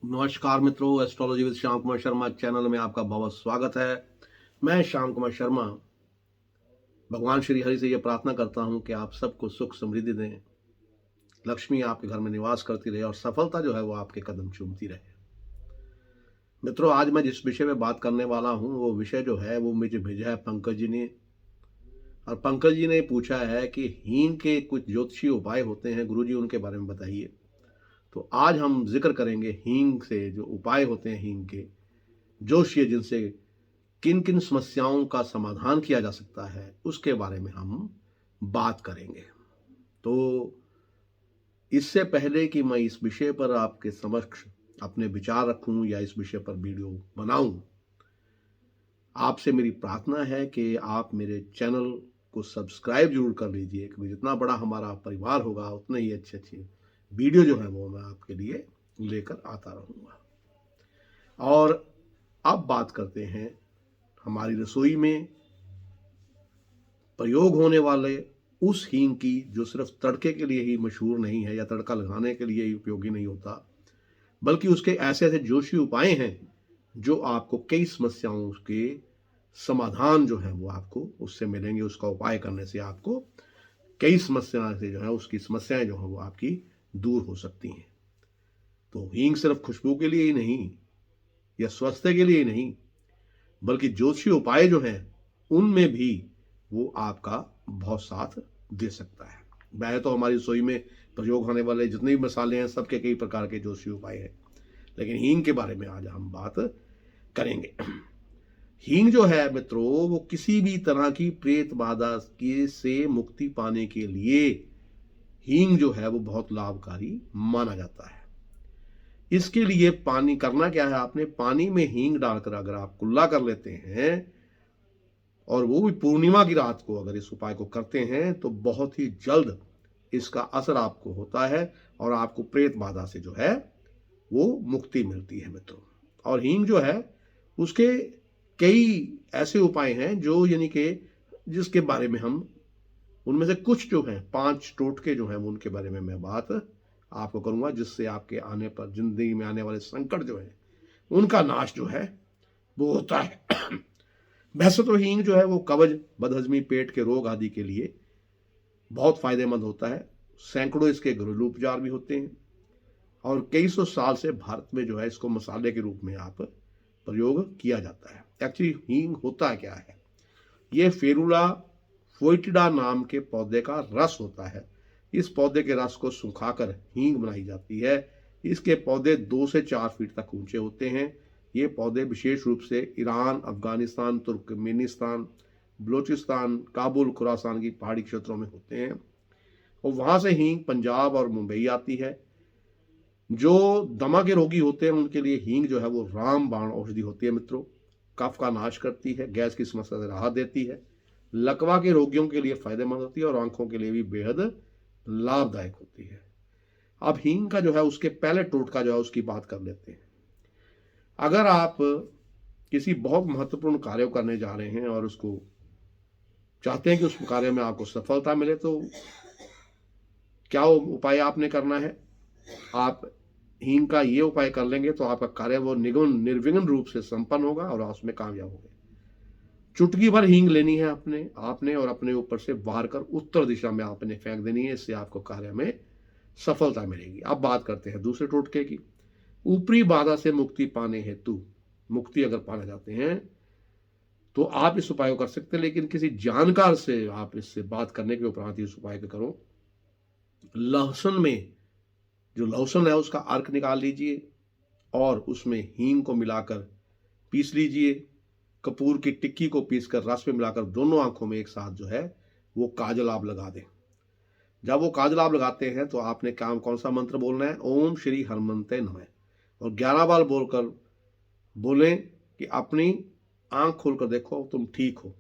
नमस्कार मित्रों, astrology with Shyam Kumar Sharma channel में आपका बहुत स्वागत है। मैं श्याम कुमार शर्मा भगवान श्री हरि से यह प्रार्थना करता हूं कि आप सबको सुख समृद्धि दें, लक्ष्मी आपके घर में निवास करती रहे और सफलता जो है वो आपके कदम चूमती रहे। मित्रों, आज मैं जिस विषय में बात करने वाला हूं वो विषय जो है वो मुझे भेजा है पंकज जी ने। और पंकज जी ने पूछा है कि हींग के कुछ ज्योतिषीय उपाय होते हैं, गुरुजी उनके बारे में बताइए। तो आज हम जिक्र करेंगे हींग से जो उपाय होते हैं, हींग के ज्योतिषीय, जिनसे किन किन समस्याओं का समाधान किया जा सकता है, उसके बारे में हम बात करेंगे। तो इससे पहले कि मैं इस विषय पर आपके समक्ष अपने विचार रखूं या इस विषय पर वीडियो बनाऊं, आपसे मेरी प्रार्थना है कि आप मेरे चैनल को सब्सक्राइब जरूर कर लीजिए, क्योंकि जितना बड़ा हमारा परिवार होगा उतने ही अच्छे अच्छे वीडियो जो है वो मैं आपके लिए लेकर आता रहूंगा। और अब बात करते हैं हमारी रसोई में प्रयोग होने वाले उस हींग की जो सिर्फ तड़के के लिए ही मशहूर नहीं है या तड़का लगाने के लिए ही उपयोगी नहीं होता, बल्कि उसके ऐसे ऐसे जोशी उपाय हैं जो आपको कई समस्याओं के समाधान जो है वो आपको उससे मिलेंगे। उसका उपाय करने से आपको कई समस्याएं से जो है उसकी समस्याएं जो है वो आपकी दूर हो सकती हैं। तो हींग सिर्फ खुशबू के लिए ही नहीं या स्वास्थ्य के लिए ही नहीं, बल्कि ज्योतिषीय उपाय जो हैं उनमें भी वो आपका बहुत साथ दे सकता है। वह तो हमारी रसोई में प्रयोग होने वाले जितने भी मसाले हैं सबके कई प्रकार के ज्योतिषीय उपाय हैं, लेकिन हींग के बारे में आज हम बात करेंगे। हींग जो है मित्रों, वो किसी भी तरह की प्रेत बाधा के से मुक्ति पाने के लिए हींग जो है वो बहुत लाभकारी माना जाता है। इसके लिए पानी करना क्या है, आपने पानी में हींग डालकर अगर आप कुल्ला कर लेते हैं और वो भी पूर्णिमा की रात को अगर इस उपाय को करते हैं तो बहुत ही जल्द इसका असर आपको होता है और आपको प्रेत बाधा से जो है वो मुक्ति मिलती है मित्रों। और हींग जो है उसके कई ऐसे उपाय हैं जो यानी कि जिसके बारे में हम उनमें से कुछ जो है 5 टोटके जो हैं उनके बारे में मैं बात आपको करूंगा, जिससे आपके आने पर जिंदगी में आने वाले संकट जो है उनका नाश जो है वो होता है। वैसे तो हींग जो है वो कब्ज, बदहजमी, पेट के रोग आदि के लिए बहुत फायदेमंद होता है। सैकड़ों इसके घरेलू उपचार भी होते हैं और कई सौ साल से भारत में जो है इसको मसाले के रूप में आप प्रयोग किया जाता है। एक्चुअली हींग होता क्या है, ये फेरुला फोइटिडा नाम के पौधे का रस होता है। इस पौधे के रस को सुखाकर हींग बनाई जाती है। इसके पौधे 2 से 4 फीट तक ऊंचे होते हैं। ये पौधे विशेष रूप से ईरान, अफगानिस्तान, तुर्कमेनिस्तान, बलोचिस्तान, काबुल, खुरासान की पहाड़ी क्षेत्रों में होते हैं और वहां से हींग पंजाब और मुंबई आती है। जो दमा के रोगी होते हैं उनके लिए हींग जो है वो रामबाण औषधि होती है मित्रों। कफ का नाश करती है, गैस की समस्या से राहत देती है, लकवा के रोगियों के लिए फायदेमंद होती है और आंखों के लिए भी बेहद लाभदायक होती है। अब हींग का जो है उसके पहले टोटका जो है उसकी बात कर लेते हैं। अगर आप किसी बहुत महत्वपूर्ण कार्य करने जा रहे हैं और उसको चाहते हैं कि उस कार्य में आपको सफलता मिले, तो क्या उपाय आपने करना है, आप हींग का ये उपाय कर लेंगे तो आपका कार्य वो निर्विघ्न रूप से संपन्न होगा और आप उसमें कामयाब होंगे। चुटकी भर हींग लेनी है आपने और अपने ऊपर से बाहर कर उत्तर दिशा में आपने फेंक देनी है। इससे आपको कार्य में सफलता मिलेगी। अब बात करते हैं दूसरे टोटके की। ऊपरी बाधा से मुक्ति पाने हेतु, मुक्ति अगर पाना चाहते हैं तो आप इस उपाय को कर सकते हैं, लेकिन किसी जानकार से आप इससे बात करने के उपरांत इस उपाय को करो। लहसुन में जो लहसुन है उसका अर्क निकाल लीजिए और उसमें हींग को मिलाकर पीस लीजिए। कपूर की टिक्की को पीसकर रस में मिलाकर दोनों आंखों में एक साथ जो है वो काजल आप लगा दें। जब वो काजल आप लगाते हैं तो आपने काम कौन सा मंत्र बोलना है, ओम श्री हनुमंते नमः, और 11 बार बोलकर बोलें कि अपनी आंख खोलकर देखो तुम ठीक हो।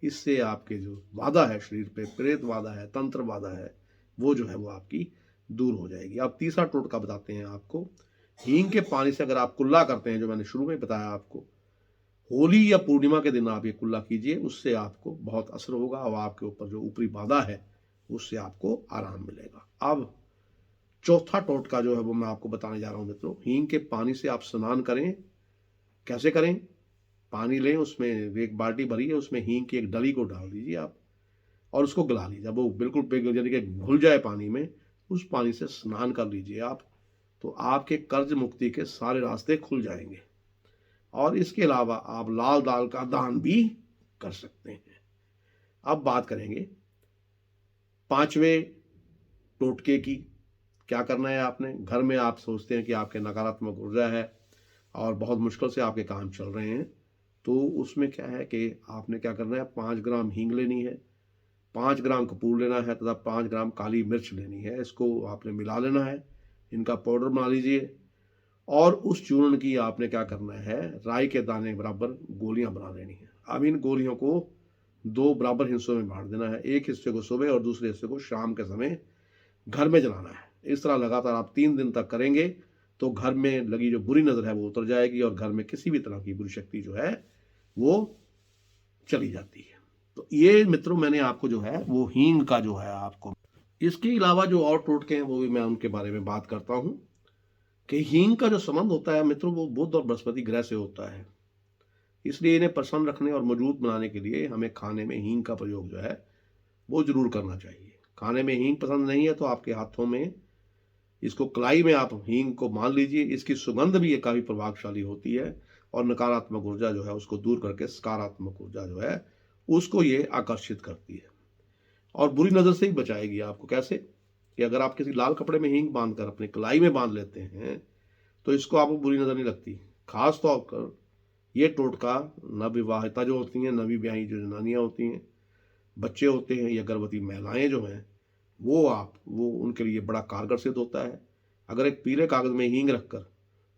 इससे आपके जो बाधा है शरीर पे, प्रेत बाधा है, तंत्र बाधा है, वो जो है वो आपकी दूर हो जाएगी। अब तीसरा टोटका बताते हैं आपको। हींग के पानी से अगर आप कुल्ला करते हैं, जो मैंने शुरू में बताया आपको, होली या पूर्णिमा के दिन आप ये कुल्ला कीजिए, उससे आपको बहुत असर होगा और आपके ऊपर जो ऊपरी बाधा है उससे आपको आराम मिलेगा। अब चौथा टोटका जो है वो मैं आपको बताने जा रहा हूं मित्रों। हींग के पानी से आप स्नान करें। कैसे करें? पानी लें, उसमें एक बाल्टी भरी है, उसमें हींग की एक डली को डाल दीजिए आप और उसको गला लीजिए। वो बिल्कुल यानी कि घुल जाए पानी में, उस पानी से स्नान कर लीजिए आप, तो आपके कर्ज मुक्ति के सारे रास्ते खुल जाएंगे। और इसके अलावा आप लाल दाल का दान भी कर सकते हैं। अब बात करेंगे पांचवें टोटके की। क्या करना है आपने? घर में आप सोचते हैं कि आपके नकारात्मक ऊर्जा है और बहुत मुश्किल से आपके काम चल रहे हैं, तो उसमें क्या है कि आपने क्या करना है, 5 ग्राम हींग लेनी है, 5 ग्राम कपूर लेना है तथा 5 ग्राम काली मिर्च लेनी है। इसको आपने मिला लेना है, इनका पाउडर बना लीजिए और उस चूर्ण की आपने क्या करना है, राई के दाने बराबर गोलियां बना लेनी है। अब इन गोलियों को 2 बराबर हिस्सों में बांट देना है। एक हिस्से को सुबह और दूसरे हिस्से को शाम के समय घर में जलाना है। इस तरह लगातार आप 3 दिन तक करेंगे तो घर में लगी जो बुरी नजर है वो उतर जाएगी और घर में किसी भी तरह की बुरी शक्ति जो है वो चली जाती है। तो ये मित्रों मैंने आपको जो है वो हींग का जो है आपको, इसके अलावा जो और टोटके हैं वो भी मैं उनके बारे में बात करता हूं कि हींग का जो संबंध होता है मित्रों वो बुध और बृहस्पति ग्रह से होता है। इसलिए इन्हें प्रसन्न रखने और मजबूत बनाने के लिए हमें खाने में हींग का प्रयोग जो है वो जरूर करना चाहिए। खाने में हींग पसंद नहीं है तो आपके हाथों में इसको कलाई में आप हींग को मान लीजिए। इसकी सुगंध भी काफी प्रभावशाली होती है और नकारात्मक ऊर्जा जो है उसको दूर करके सकारात्मक ऊर्जा जो है उसको ये आकर्षित करती है और बुरी नजर से ही बचाएगी आपको। कैसे? कि अगर आप किसी लाल कपड़े में हींग बांधकर अपने कलाई में बांध लेते हैं तो इसको आपको बुरी नजर नहीं लगती। खास तौर पर ये टोटका नवविवाहिता जो होती हैं, नवी ब्याही जो जनानियां होती हैं, बच्चे होते हैं या गर्भवती महिलाएं जो हैं, वो उनके लिए बड़ा कारगर सिद्ध होता है। अगर एक पीले कागज में हींग रखकर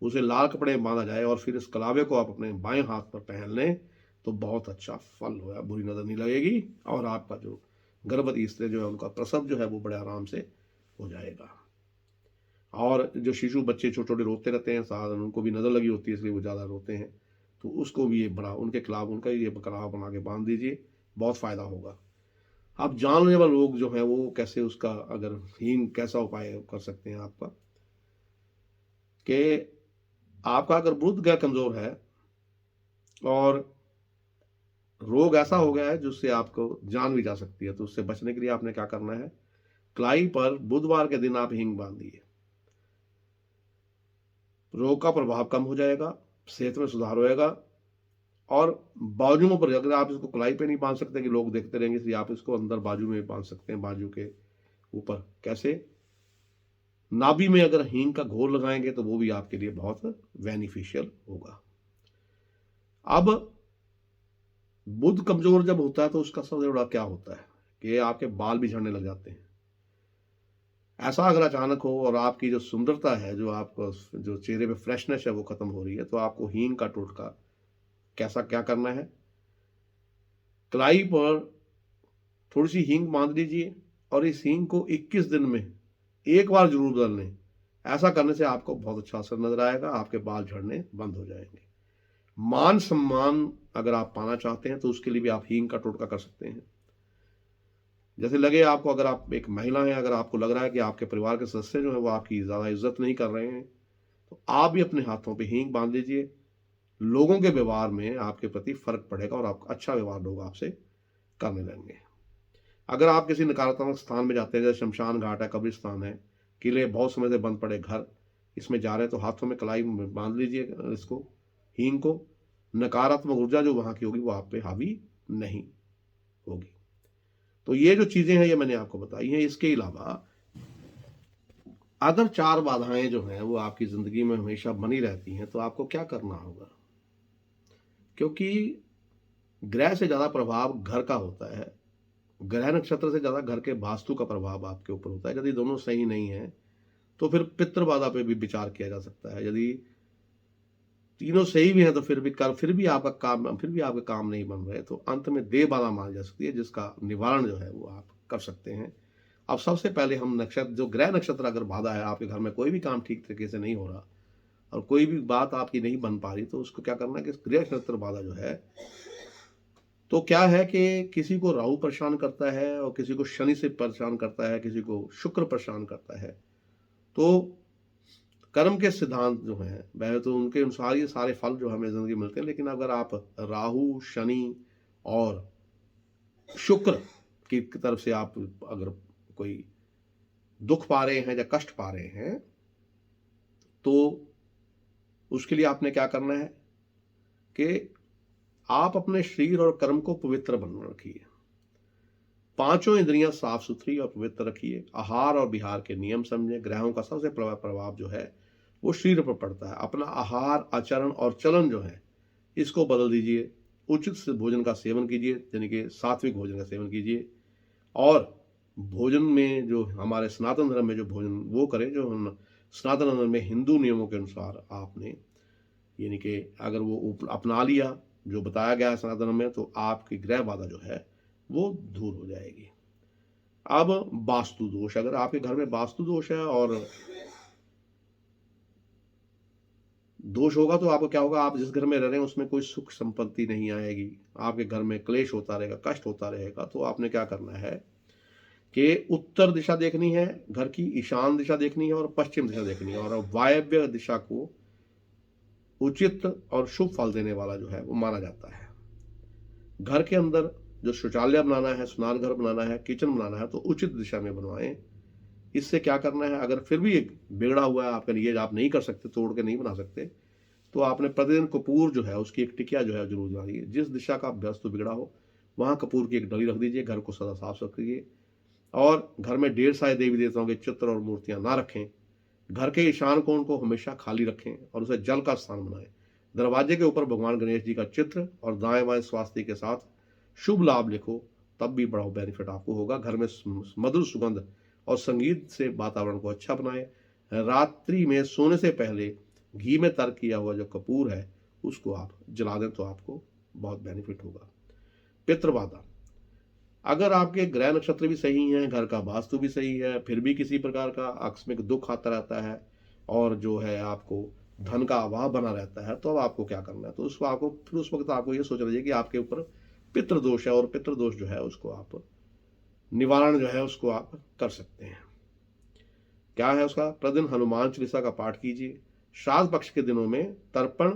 उसे लाल कपड़े में बांधा जाए और फिर इस कलावे को आप अपने बाएं हाथ पर पहन लें तो बहुत अच्छा फल होगा, बुरी नजर नहीं लगेगी और आपका जो गर्भवती स्त्री जो है उनका प्रसव जो है वो बड़े आराम से हो जाएगा। और जो शिशु बच्चे छोटे छोटे रोते रहते हैं, साधारण उनको भी नजर लगी होती है इसलिए वो ज्यादा रोते हैं, तो उसको भी ये बड़ा उनके खिलाफ उनका ये कलावा बना के बांध दीजिए, बहुत फायदा होगा। अब जान लेवा लोग जो है वो कैसे उसका, अगर हींग कैसा उपाय कर सकते हैं आपका, कि आपका अगर बुध ग्रह कमजोर है और रोग ऐसा हो गया है जिससे आपको जान भी जा सकती है, तो उससे बचने के लिए आपने क्या करना है, कलाई पर बुधवार के दिन आप हींग बांधिए। रोग का प्रभाव कम हो जाएगा, सेहत में सुधार होएगा। और बाजुओं पर, अगर आप इसको कलाई पे नहीं बांध सकते कि लोग देखते रहेंगे, इसलिए आप इसको अंदर बाजू में बांध सकते हैं, बाजू के ऊपर। कैसे? नाभि में अगर हींग का घोल लगाएंगे तो वो भी आपके लिए बहुत बेनिफिशियल होगा। अब बुध कमजोर जब होता है तो उसका सबसे बड़ा क्या होता है कि आपके बाल भी झड़ने लग जाते हैं। ऐसा अगर अचानक हो और आपकी जो सुंदरता है, जो आपको जो चेहरे पे फ्रेशनेस है वो खत्म हो रही है, तो आपको हींग का टोटका कैसा क्या करना है, कलाई पर थोड़ी सी हींग बांध लीजिए और इस हींग को 21 दिन में एक बार जरूर बदल लें। ऐसा करने से आपको बहुत अच्छा असर नजर आएगा, आपके बाल झड़ने बंद हो जाएंगे। मान सम्मान अगर आप पाना चाहते हैं तो उसके लिए भी आप हींग का टोटका कर सकते हैं। जैसे लगे आपको, अगर आप एक महिला हैं, अगर आपको लग रहा है कि आपके परिवार के सदस्य जो है वो आपकी ज्यादा इज्जत नहीं कर रहे हैं, तो आप भी अपने हाथों पे हींग बांध लीजिए। लोगों के व्यवहार में आपके प्रति फर्क पड़ेगा और आपका अच्छा व्यवहार लोग आपसे करने लगेंगे। अगर आप किसी नकारात्मक स्थान में जाते हैं, जैसे शमशान घाट है, कब्रिस्तान है, किले, बहुत समय से बंद पड़े घर, इसमें जा रहे हैं तो हाथों में कलाई में बांध लीजिए इसको, हींग को। नकारात्मक ऊर्जा जो वहां की होगी वो आप पे हावी नहीं होगी। तो ये जो चीजें हैं ये मैंने आपको बताई हैं। इसके अलावा अगर 4 बाधाएं जो हैं वो आपकी जिंदगी में हमेशा बनी रहती हैं तो आपको क्या करना होगा, क्योंकि ग्रह से ज्यादा प्रभाव घर का होता है, ग्रह नक्षत्र से ज्यादा घर के वास्तु का प्रभाव आपके ऊपर होता है। यदि दोनों सही नहीं है तो फिर पितृबाधा पे भी विचार किया जा सकता है। यदि तीनों सही भी हैं तो फिर भी आपका काम नहीं बन रहे तो अंत में देह बाधा मानी जा सकती है, जिसका निवारण जो है वो आप कर सकते हैं। अब सबसे पहले हम नक्षत्र, जो ग्रह नक्षत्र अगर बाधा है, आपके घर में कोई भी काम ठीक तरीके से नहीं हो रहा और कोई भी बात आपकी नहीं बन पा रही, तो उसको क्या करना है कि गृह नक्षत्र बाधा जो है, तो क्या है कि किसी को राहु परेशान करता है और किसी को शनि से परेशान करता है, किसी को शुक्र परेशान करता है। तो कर्म के सिद्धांत जो हैं वह तो उनके अनुसार ये सारे फल जो हमें ज़िंदगी मिलते हैं, लेकिन अगर आप राहु, शनि और शुक्र की तरफ से आप अगर कोई दुख पा रहे हैं या कष्ट पा रहे हैं, तो उसके लिए आपने क्या करना है कि आप अपने शरीर और कर्म को पवित्र बना रखिए। पांचों इंद्रियां साफ सुथरी और पवित्र रखिए। आहार और विहार के नियम समझें। ग्रहों का सबसे प्रभाव जो है वो शरीर पर पड़ता है। अपना आहार, आचरण और चलन जो है इसको बदल दीजिए। उचित भोजन का सेवन कीजिए, यानी कि सात्विक भोजन का सेवन कीजिए। और भोजन में जो हमारे सनातन धर्म में जो भोजन वो करें जो हम सनातन धर्म में हिंदू नियमों के अनुसार आपने, यानी कि अगर वो अपना लिया जो बताया गया है सनातन में, तो आपकी ग्रह बाधा जो है वो दूर हो जाएगी। अब वास्तु दोष, अगर आपके घर में वास्तु दोष है और दोष होगा तो आपको क्या होगा, आप जिस घर में रह रहे हैं उसमें कोई सुख संपत्ति नहीं आएगी, आपके घर में क्लेश होता रहेगा, कष्ट होता रहेगा। तो आपने क्या करना है कि उत्तर दिशा देखनी है घर की, ईशान दिशा देखनी है और पश्चिम दिशा देखनी है, और वायव्य दिशा को उचित और शुभ फल देने वाला जो है वो माना जाता है। घर के अंदर जो शौचालय बनाना है, स्नान घर बनाना है, किचन बनाना है, तो उचित दिशा में बनवाएं। इससे क्या करना है, अगर फिर भी एक बिगड़ा हुआ है आपका, ये आप नहीं कर सकते, तोड़ के नहीं बना सकते, तो आपने प्रतिदिन कपूर जो है उसकी एक टिकिया जो है जरूर बनाइए। जिस दिशा का वास्तु बिगड़ा हो वहां कपूर की एक डली रख दीजिए। घर को सदा साफ रखिए और घर में ढेर सारे देवी देवताओं के चित्र और मूर्तियां ना रखें। घर के ईशान कोण को हमेशा खाली रखें और उसे जल का स्थान बनाएं। दरवाजे के ऊपर भगवान गणेश जी का चित्र और दाएं बाएं स्वास्तिक के साथ शुभ लाभ लिखो, तब भी बड़ा बेनिफिट आपको होगा। घर में मधुर सुगंध और संगीत से वातावरण को अच्छा बनाएं। रात्रि में सोने से पहले घी में तर्क किया हुआ जो कपूर है उसको आप जला दें तो आपको बहुत बेनिफिट होगा। पितृबाधा, अगर आपके ग्रह नक्षत्र भी सही हैं, घर का वास्तु भी सही है, फिर भी किसी प्रकार का आकस्मिक दुख आता रहता है और जो है आपको धन का अभाव बना रहता है, तो अब आपको क्या करना है, तो उसको आपको फिर उस वक्त आपको ये सोचना चाहिए कि आपके ऊपर पितृदोष है, और पितृदोष जो है उसको आप निवारण जो है उसको आप कर सकते हैं। क्या है उसका, प्रतिदिन हनुमान चालीसा का पाठ कीजिए। श्राद्ध पक्ष के दिनों में तर्पण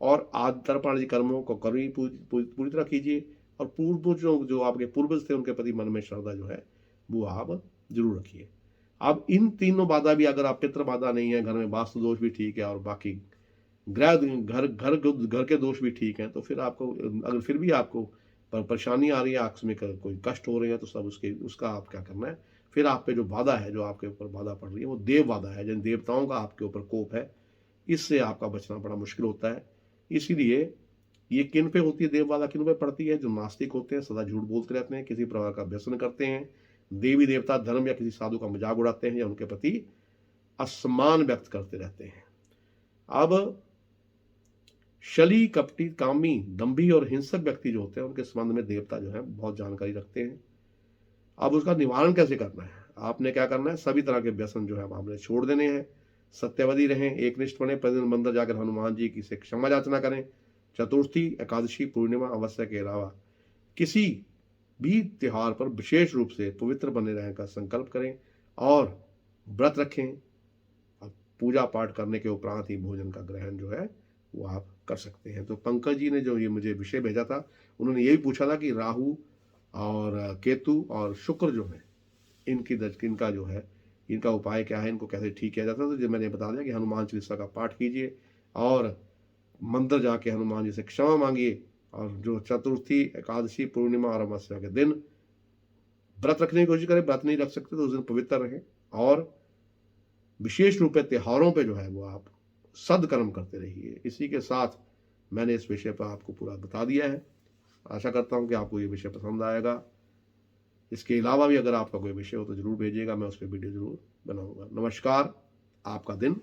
और आदि तर्पण आदि कर्मों को पूरी तरह कीजिए। और पूर्व जो आपके पूर्वज थे उनके प्रति मन में श्रद्धा जो है वो आप जरूर रखिए। अब इन तीनों बाधा भी, अगर आप पितृ बाधा नहीं है, घर में वास्तु दोष भी ठीक है और बाकी ग्रह घर के दोष भी ठीक है, तो फिर आपको अगर फिर भी आपको परेशानी आ रही है, आकस्मिक कोई कष्ट हो रहे हैं, तो सब उसका आप क्या करना है, फिर आप पे जो बाधा है, जो आपके ऊपर बाधा पड़ रही है वो देव बाधा है, जिन देवताओं का आपके ऊपर कोप है, इससे आपका बचना बड़ा मुश्किल होता है। इसीलिए ये किन पे होती है देव बाधा, किन पे पड़ती है, जो नास्तिक होते हैं, सदा झूठ बोलते रहते हैं, किसी प्रकार का व्यसन करते हैं, देवी देवता धर्म या किसी साधु का मजाक उड़ाते हैं या उनके प्रति असम्मान व्यक्त करते रहते हैं। अब शली, कपटी, कामी, दंभी और हिंसक व्यक्ति जो होते हैं उनके संबंध में देवता जो है बहुत जानकारी रखते हैं। अब उसका निवारण कैसे करना है, आपने क्या करना है, सभी तरह के व्यसन जो है आपने छोड़ देने हैं। सत्यवादी रहें, एकनिष्ठ बने, प्रतिदिन मंदिर जाकर हनुमान जी की से क्षमा याचना करें। चतुर्थी, एकादशी, पूर्णिमा, अमावस्या के अलावा किसी भी त्योहार पर विशेष रूप से पवित्र बने रहने का संकल्प करें और व्रत रखें। पूजा पाठ करने के उपरांत ही भोजन का ग्रहण जो है वो आप कर सकते हैं। तो पंकज जी ने जो ये मुझे विषय भेजा था, उन्होंने ये भी पूछा था कि राहु और केतु और शुक्र जो है इनका जो है इनका उपाय क्या है, इनको कैसे ठीक किया जाता है। तो जो मैंने बता दिया कि हनुमान चालीसा का पाठ कीजिए और मंदिर जाके हनुमान जी से क्षमा मांगिए, और जो चतुर्थी, एकादशी, पूर्णिमा और अमावस्या के दिन व्रत रखने की कोशिश करें। व्रत नहीं रख सकते तो उस दिन पवित्र रहें, और विशेष रूप से त्योहारों पे जो है वो आप सदकर्म करते रहिए। इसी के साथ मैंने इस विषय पर आपको पूरा बता दिया है। आशा करता हूँ कि आपको ये विषय पसंद आएगा। इसके अलावा भी अगर आपका कोई विषय हो तो जरूर भेजिएगा, मैं उस पर वीडियो जरूर बनाऊंगा। नमस्कार, आपका दिन